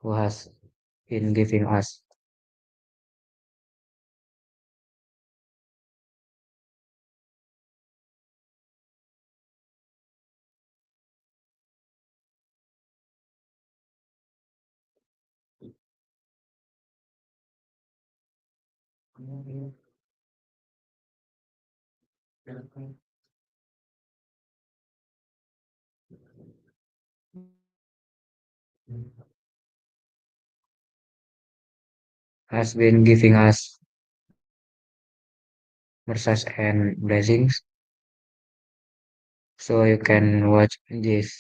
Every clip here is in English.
who has been giving us. Has been giving us mercies and blessings. So you can watch this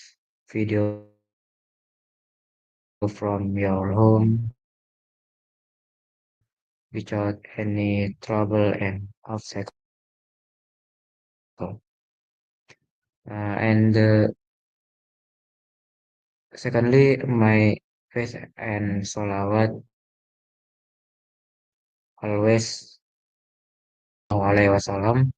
video from your home without any trouble and obstacle. And secondly, my faith and salawat always alaihi wasallam.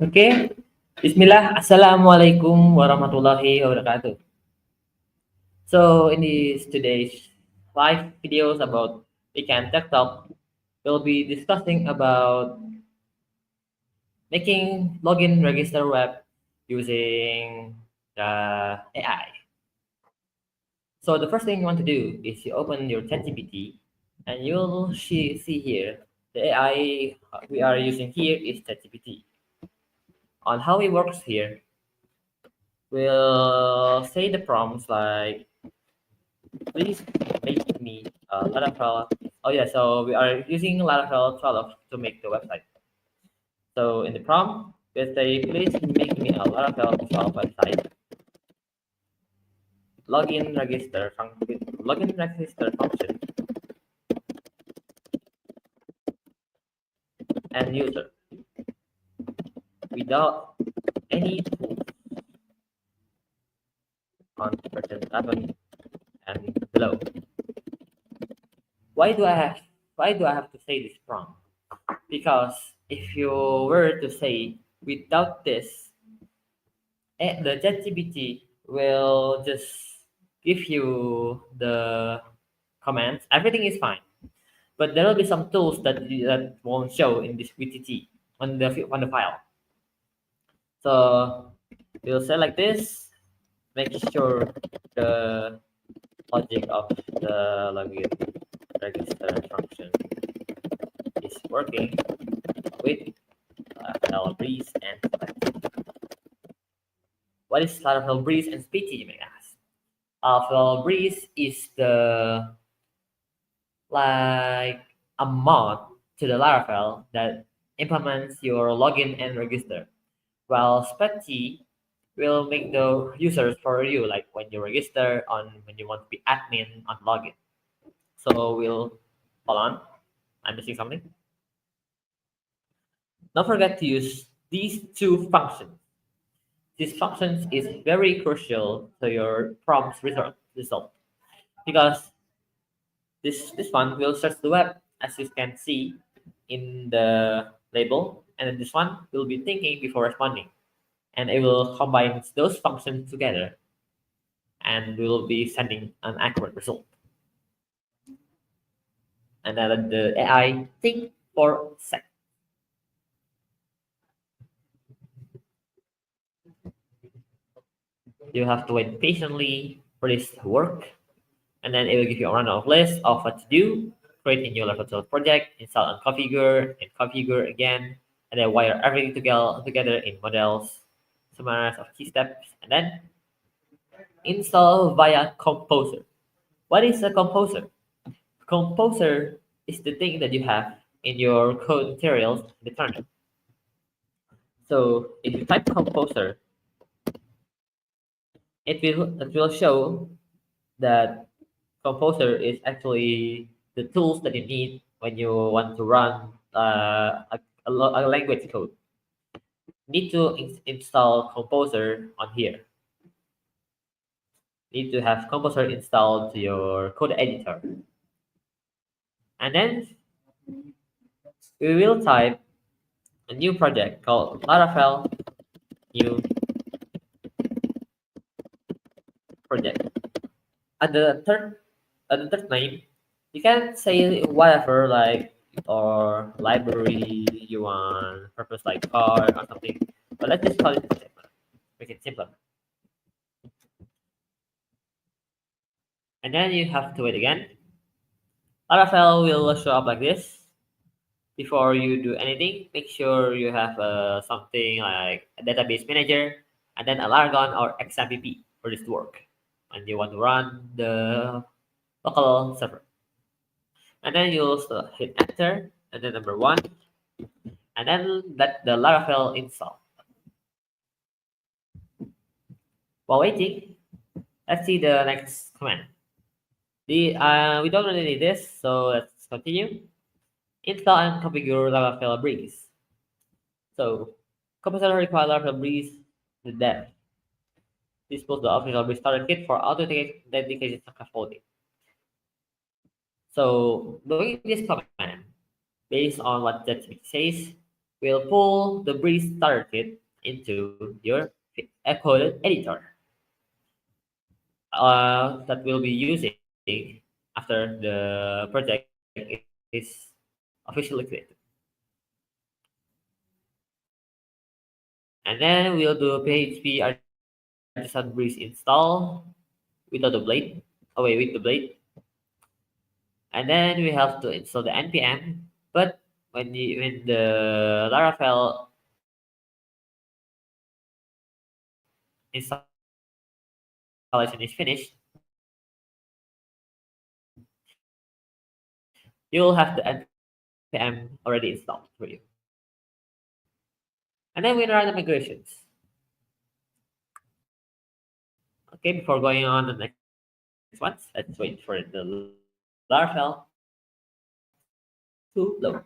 Okay. Bismillah. Assalamualaikum warahmatullahi wabarakatuh. So in this today's live videos about weekend tech talk, we'll be discussing about making login register web using the AI. So the first thing you want to do is you open your ChatGPT and you'll see here the AI we are using here is ChatGPT. On how it works here, we'll say the prompts like please make me a Laravel. Oh yeah, so we are using Laravel 12 to make the website. So in the prompt, we'll say please make me a Laravel 12 website. Login register function and user without any tools on version 11 and below. Why do I have why do I have to say this prompt? Because if you were to say without this, the ChatGPT will just give you the commands. Everything is fine, but there will be some tools that won't show in this VTT on the file. So we'll say like this. Make sure the logic of the login register function is working with Laravel Breeze and Spaghetti. What is Laravel Breeze and Spaghetti, you may ask? Laravel Breeze is the like a mod to the Laravel that implements your login and register, while Spaghetti will make the users for you, like when you register on when you want to be admin on login. So we'll hold on. I'm missing something. Don't forget to use these two functions. These functions is very crucial to your prompts result because this one will search the web as you can see in the label, and then this one will be thinking before responding, and it will combine those functions together, and we will be sending an accurate result. And then let the AI think for a sec. You have to wait patiently for this to work, and then it will give you a run-off list of what to do. Create a new level 12 project, install and configure again, and then wire everything together in models, summaries of key steps, and then install via Composer. What is a Composer? Composer is the thing that you have in your code materials in the kernel. So if you type Composer, it will show that Composer is actually the tools that you need when you want to run a language code. Need to install Composer on here. Need to have Composer installed to your code editor. And then we will type a new project called Laravel new at the third name, you can say whatever like or library you want, purpose like car or something. But let's just call it simpler. Make it simpler. And then you have to wait again. Laravel will show up like this. Before you do anything, make sure you have something like a database manager and then a Largon or XMPP for this to work. And you want to run the local server. And then you'll hit enter and then number one, and then let the Laravel install. While waiting, let's see the next command. We don't really need this, so let's continue. Install and configure Laravel Breeze. So, compiler require Laravel Breeze the dev. This was the official Breeze starter kit for authentication scaffolding. So, doing this command, based on what that says, will pull the Breeze starter kit into your code editor that we'll be using after the project is officially created. And then we'll do PHP artisan breeze install without the blade. Oh wait, with the blade. And then we have to install the npm. But when the Laravel installation is finished, you'll have the npm already installed for you. And then we run the migrations. Okay, before going on the next ones, let's wait for the Laravel to load.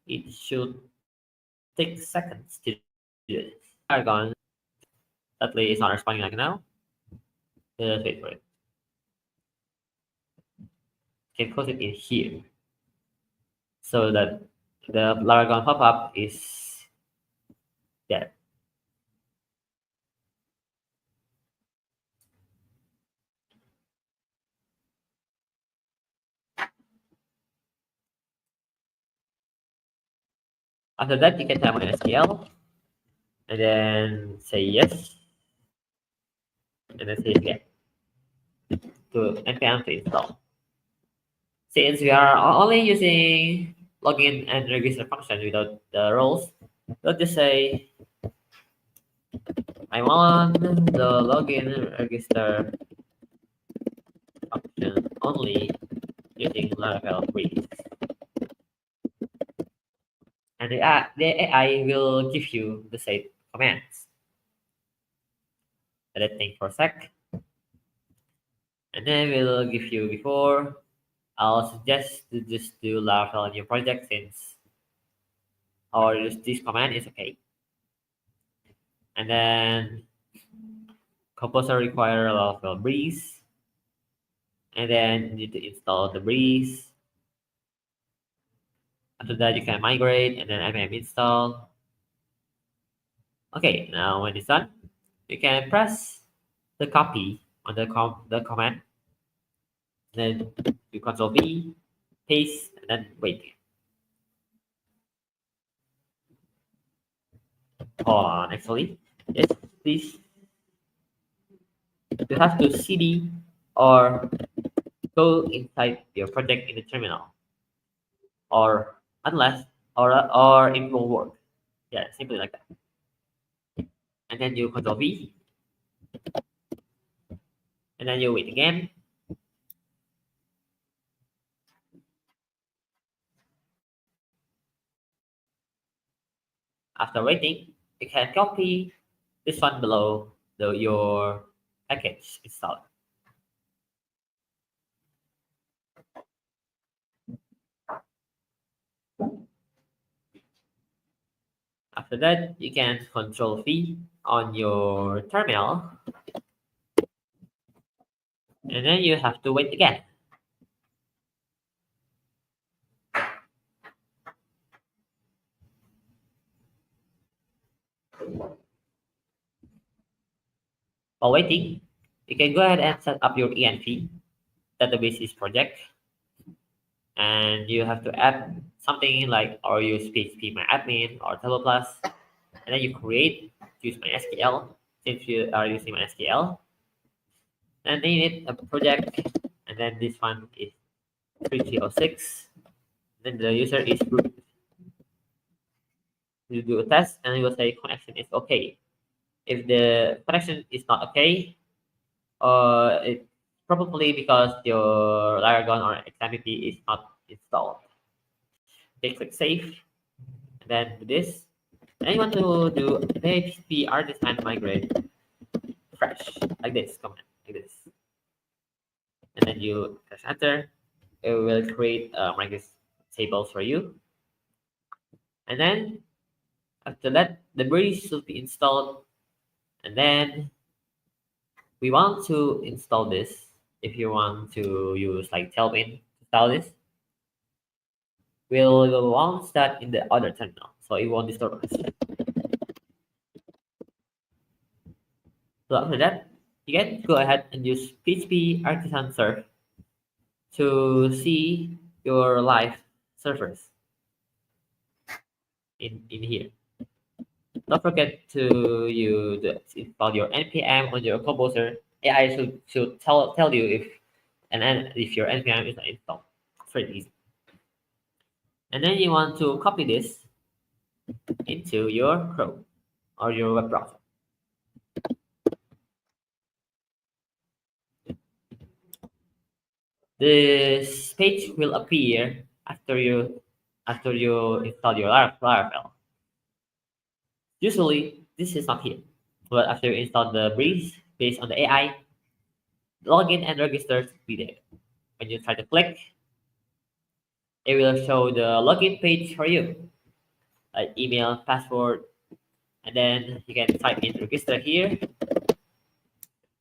It should take seconds to do this. Argon, sadly, is not responding like now. Just wait for it. You can close it in here so that the Laragon pop-up is there. After that, you can type on SQL and then say yes, and then say get to npm to install. Since we are only using login and register function without the roles, we'll just say I want the login register function only using Laravel Breeze. And the AI will give you the same commands. Let it think for a sec. And then we'll give you before. I'll suggest to just do Laravel in your project since or use this command is okay. And then composer require Laravel Breeze. And then you need to install the Breeze. After that, you can migrate and then npm install. Okay, now when it's done, you can press the copy on the command. Then you Control V, paste, and then wait. Hold on, actually, yes, please. You have to cd or go inside your project in the terminal, or unless or it won't work. Yeah, simply like that. And then you Control V, and then you wait again. After waiting, you can copy this one below your package installed. After that, you can Control V on your terminal, and then you have to wait again. While waiting, you can go ahead and set up your env databases project, and you have to add something like or use PHP my admin or Table Plus, and then you use MySQL since you are using MySQL, and then you need a project, and then this one is 3306. Then the user is root. You do a test, and it will say connection is okay. If the connection is not okay, it's probably because your Laragon or XMPP is not installed. Okay, click save, and then do this. And you want to do PHP artisan migrate fresh, like this, command, like this. And then you press enter. It will create migrate tables for you. And then after that, the breeze should be installed. And then we want to install this. If you want to use like Tailwind to install this, we'll launch that in the other terminal, so it won't disturb us. So after that, you can go ahead and use PHP artisan serve to see your live servers in here. Don't forget to install your npm on your composer. AI should tell you if your npm is not installed. It's very easy. And then you want to copy this into your Chrome or your web browser. This page will appear after you install your Laravel. Usually, this is not here, but after you install the Breeze based on the AI, login and register to be there. When you try to click, it will show the login page for you, like email, password, and then you can type in register here,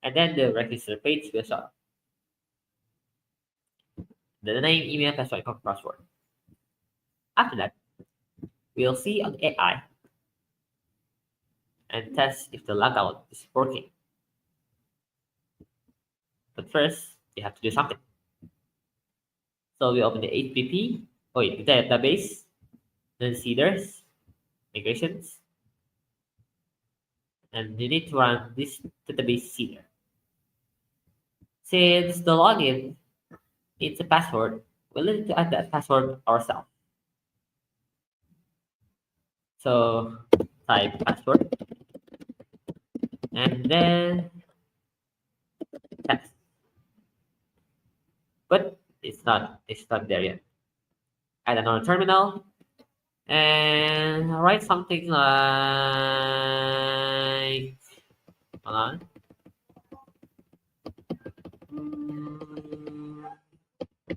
and then the register page will show up. The name, email, password, and password. After that, we'll see on the AI and test if the logout is working. But first, you have to do something. So we open the HTTP, the database, then seeders, migrations, and you need to run this database seeder. Since the login needs a password, we'll need to add that password ourselves. So type password, and then test. But it's not there yet. Add another terminal and write something like, hold on.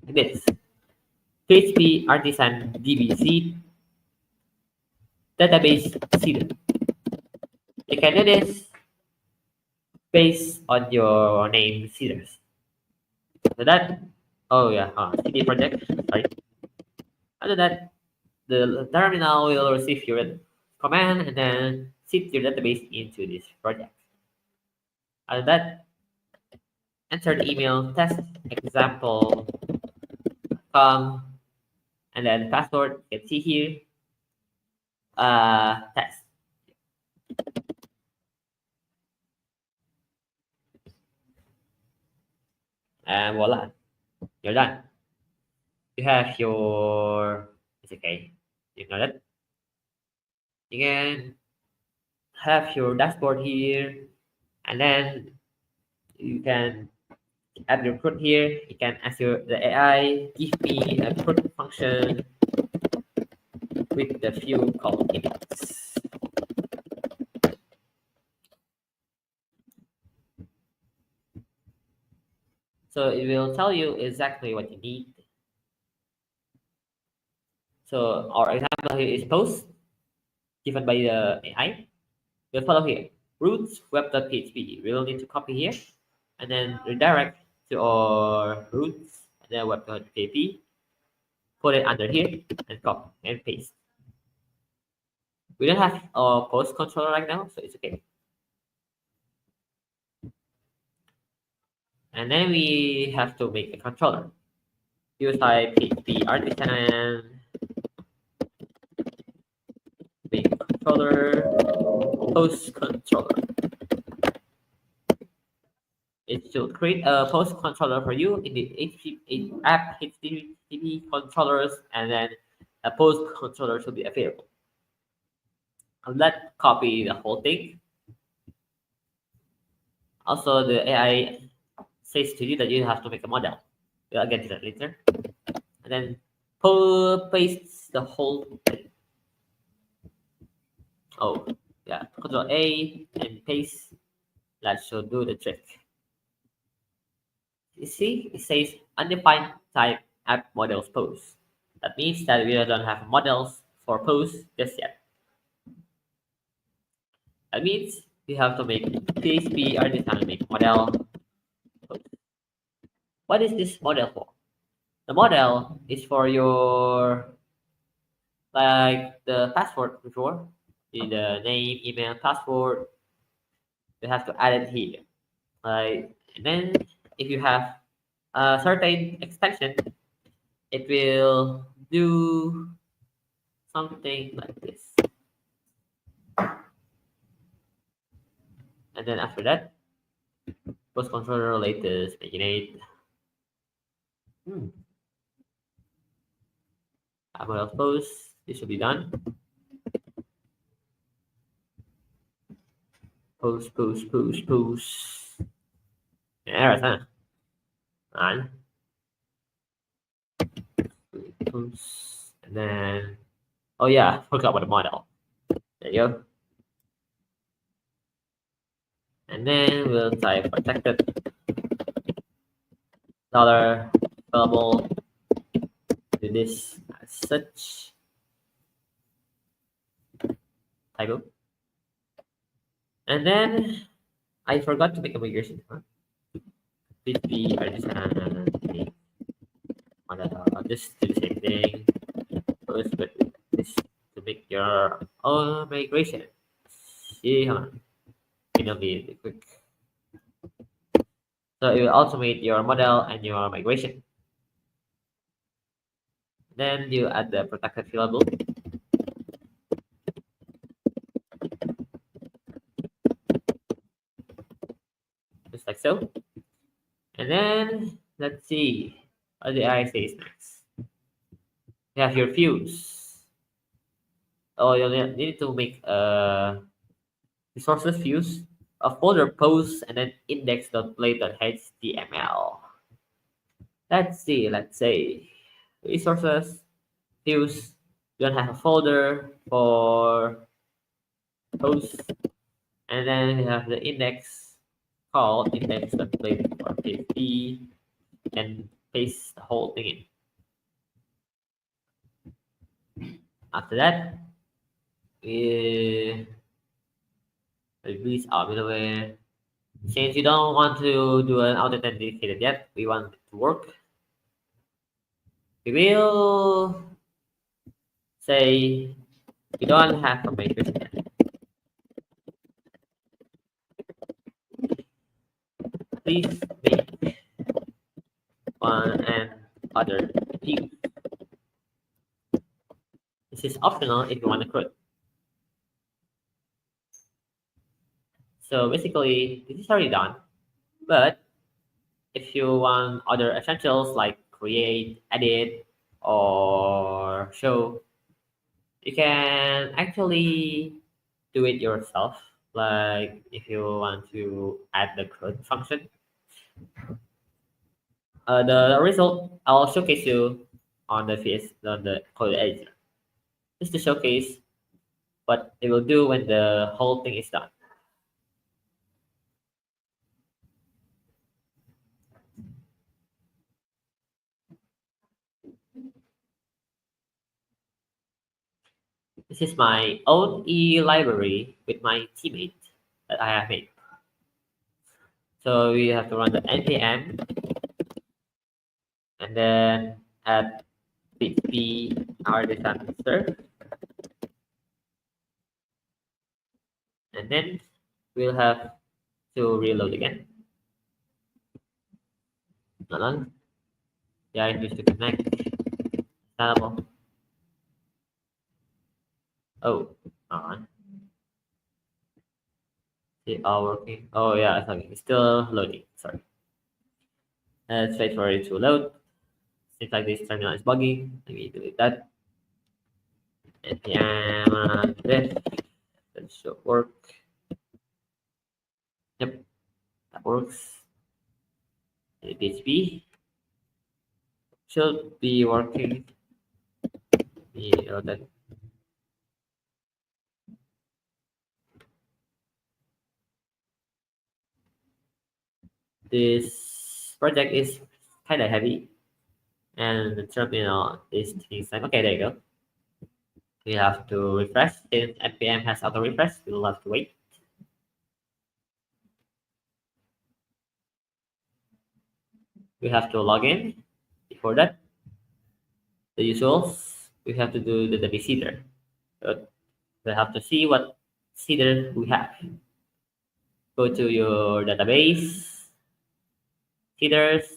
This PHP artisan dbc database seeder. You can do this based on your name seeders. After that, CD project, sorry. After that, the terminal will receive your command and then seed your database into this project. After that, enter the email test example.com and then password, you can see here, test. And voila, you're done. You have your, it's okay, you know that. You can have your dashboard here, and then you can add your code here. You can ask the AI, give me a code function with the few call inputs. So it will tell you exactly what you need. So our example here is post given by the AI. We'll follow here. Roots web.php. We will need to copy here and then redirect to our roots and then web.php. Put it under here and copy and paste. We don't have a post controller right now, so it's okay. And then we have to make a controller. Use type PHP artisan, make a controller, post controller. It should create a post controller for you in the HTTP app HTTP controllers, and then a post controller should be available. Let's copy the whole thing. Also, the AI says to you that you have to make a model. We'll get to that later. And then paste the whole thing. Oh, yeah. Control A and paste. That should do the trick. You see, it says undefined type app models pose. That means that we don't have models for pose just yet. That means we have to make PHP artisan make model pose. What is this model for? The model is for your like the password before, the name, email, password. You have to add it here. Like, and then if you have a certain extension, it will do something like this. And then after that, post controller latest marinate. What post? This should be done. Post. Errors, huh? And post. And then, oh yeah, forgot about the model. There you go. And then we'll type protected dollar available. Do this as such. Typo. And then I forgot to make a migration. Huh? PHP artisan just do the same thing. First, but this to make your own migration. See, huh? It'll be quick. So it will automate your model and your migration. Then you add the protected fillable. Just like so. And then let's see what the AI says next. You have your views. Oh, you need to make a resources views, a folder post, and then index.play.html. Let's see, let's say resources, views, you don't have a folder for post, and then you have the index called index.play.php and paste the whole thing in. After that, we release our middleware. Since you don't want to do an authenticated yet, we want it to work. We will say we don't have a matrix yet. Please make one and other view. This is optional if you want to create. So basically, this is already done. But if you want other essentials like create, edit, or show, you can actually do it yourself. Like if you want to add the CRUD function, the result I'll showcase you on the code editor, just to showcase what it will do when the whole thing is done. This is my own E library with my teammate that I have made. So we have to run the npm and then add php artisan serve, and then we'll have to reload again. Hold on. Yeah, it needs to connect. Installable. Oh, hold on. Is it all working? Oh yeah, it's okay. It's still loading. Sorry. Let's wait for it to load. Seems like this terminal is bugging. Let me delete that. npm this. That should work. Yep, that works. PHP should be working. That this project is kind of heavy, and the terminal is taking time. Okay, there you go. We have to refresh. Since npm has auto refresh, we'll have to wait. We have to log in. Before that, the usuals. We have to do the database header. So we have to see what header we have. Go to your database, headers,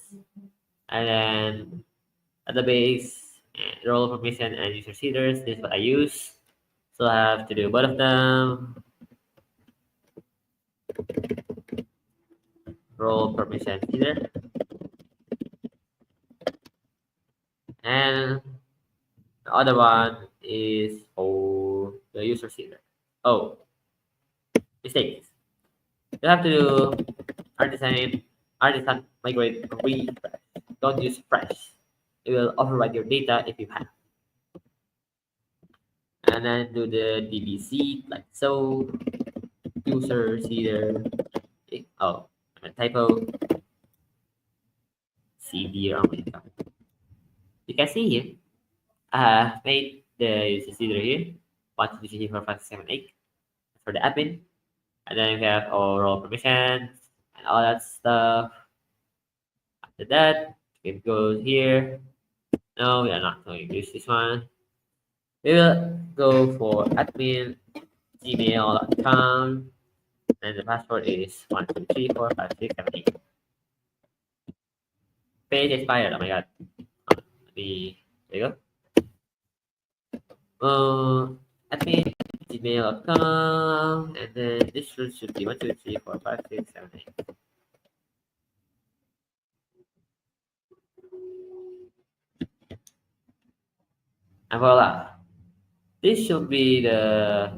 and then database, and role permission, and user headers. This is what I use. So I have to do both of them. Role permission header. And the other one is for the user header. Oh, mistakes. You have to do artisan migrate refresh. Don't use fresh. It will override your data if you have. And then do the dbc like so. User header. Oh, a typo. cd wrong. You can see here. I have made the user header here. 1, 2, 3, 4, 5, 6, 7, 8 for the admin. And then we have our role permissions and all that stuff. After that, we can go here. No, we are not going to use this one. We will go for admin gmail.com, and the password is 1, 2, 3, 4, 5, 6, 7, 8. Page expired. Oh my god. There you go. Admin gmail.com, and then this should be 1, 2, 3, 4, 5, 6, 7, 8. And voila. This should be the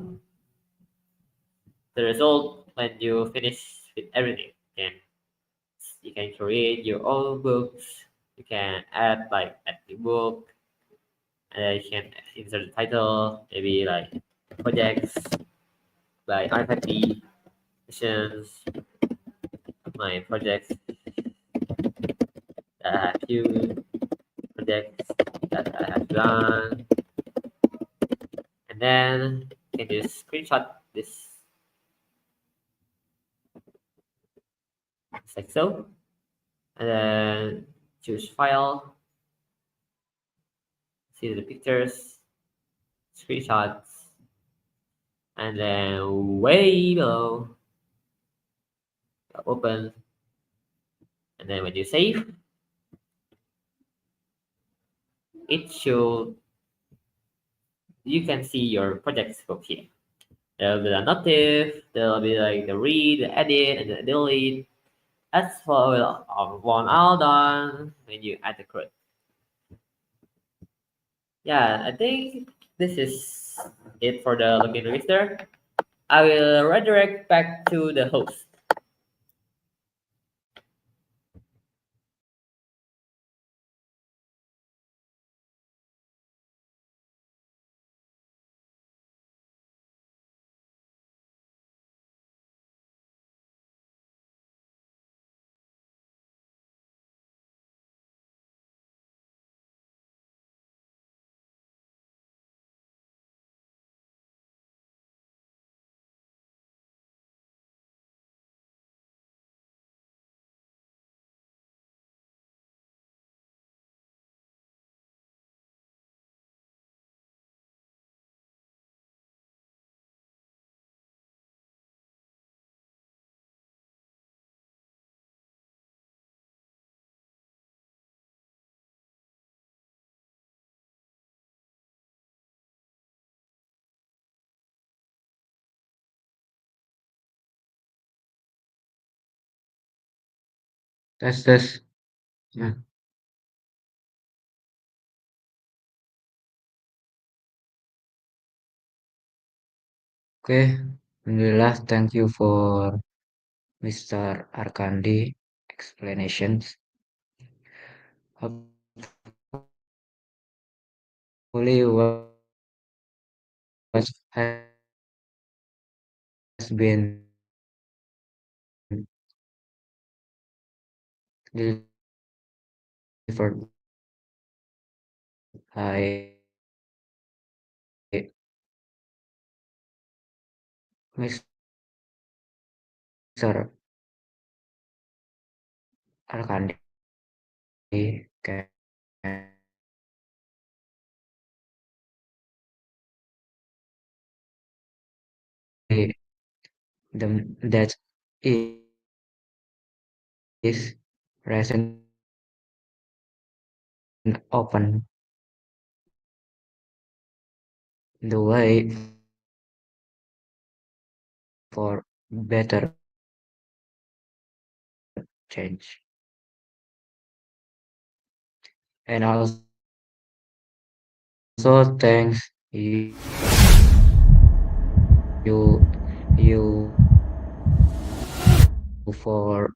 result when you finish with everything. You can create your own books. You can add the book, and then you can insert the title, maybe like projects, like Arkandi missions, my projects that I have few projects that I have done, and then you can just screenshot this like so, and then choose file, see the pictures, screenshots, and then way below open, and then when you save, it should you can see your project scope here. There'll be the notif, there'll be like the read, the edit, and the delete. That's what will want all done when you add the code. Yeah, I think this is it for the login register. I will redirect back to the host. Tes. Ya, oke. Alhamdulillah, thank you for Mr. Arkandi explanations. Hopefully, what has been delivered by Mr. Arkandi can that is present open the way for better change. And also thanks you you for